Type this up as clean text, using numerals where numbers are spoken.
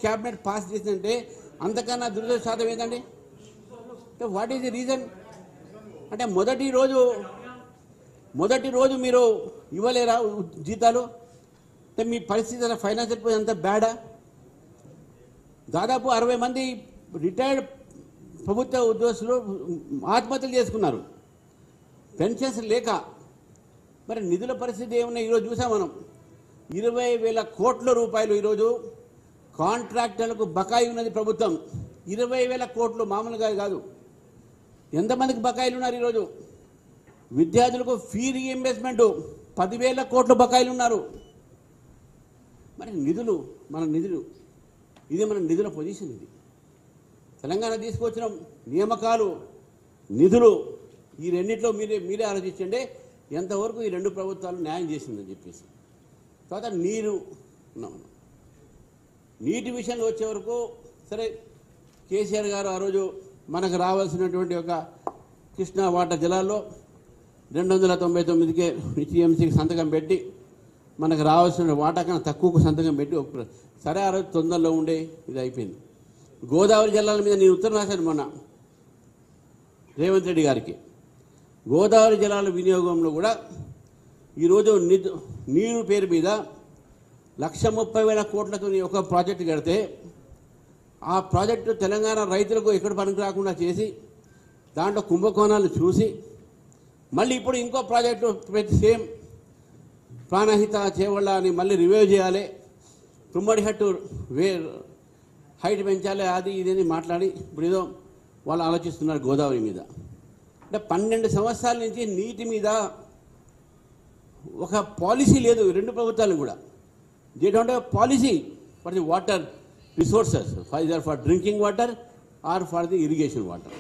Cabinet pass చేసిందంటే అంతకన్నా దురదృష్టం ఏంటండి? What is the reason? అంటే మొదటి రోజు మీరు ఇవ్వలేరా జీతాలు? అంటే మీ పరిస్థితి ఫైనాన్షియల్ అంత బ్యాడా? దాదాపు 60 మంది రిటైర్డ్ ప్రభుత్వ ఉద్యోగస్తులు ఆత్మహత్యలు చేసుకున్నారు పెన్షన్స్ లేక. మరి నిధుల పరిస్థితి ఏమన్నా ఈరోజు చూసాం మనం. 20,000 కోట్ల రూపాయలు ఈరోజు కాంట్రాక్టర్లకు బకాయి ఉన్నది ప్రభుత్వం. 20,000 కోట్లు మామూలుగా కాదు. ఎంతమందికి బకాయిలు ఉన్నారు ఈరోజు? విద్యార్థులకు ఫీ రీఎంబర్స్మెంట్ 10,000 కోట్ల బకాయిలు ఉన్నారు. మరి మన నిధులు ఇది మన నిధుల పొజిషన్. ఇది తెలంగాణ తీసుకొచ్చిన నియామకాలు, నిధులు, ఈ రెండింటిలో మీరే ఆలోచించండి ఎంతవరకు ఈ రెండు ప్రభుత్వాలు న్యాయం చేసిందని చెప్పేసి. తర్వాత నీటి విషయంలో వచ్చే వరకు సరే, కేసీఆర్ గారు ఆ రోజు మనకు రావాల్సినటువంటి ఒక కృష్ణా వాటర్ జలాల్లో 299కే టీఎంసీకి సంతకం పెట్టి మనకు రావాల్సిన వాటా కన్నా తక్కువకు సంతకం పెట్టి సరే ఆ రోజు తొందరలో ఉండే ఇది అయిపోయింది. గోదావరి జలాల మీద నేను ఉత్తరం రాశాను మొన్న రేవంత్ రెడ్డి గారికి. గోదావరి జలాల వినియోగంలో కూడా ఈరోజు నీరు పేరు మీద 130,000 కోట్లతో ఒక ప్రాజెక్టు కడితే ఆ ప్రాజెక్టు తెలంగాణ రైతులకు ఎక్కడ పనికి రాకుండా చేసి దాంట్లో కుంభకోణాలు చూసి మళ్ళీ ఇప్పుడు ఇంకో ప్రాజెక్టు పెట్టి సేమ్ ప్రాణహిత చేవళ్ళ అని మళ్ళీ రివ్యూ చేయాలి, తుమ్మడి హట్టు హైట్ పెంచాలి, అది ఇదని మాట్లాడి ఇప్పుడు ఏదో వాళ్ళు ఆలోచిస్తున్నారు గోదావరి మీద. అంటే 12 సంవత్సరాల నుంచి నీటి మీద ఒక పాలసీ లేదు రెండు ప్రభుత్వాలు కూడా. They don't have policy for the water resources, either for drinking water or for the irrigation water.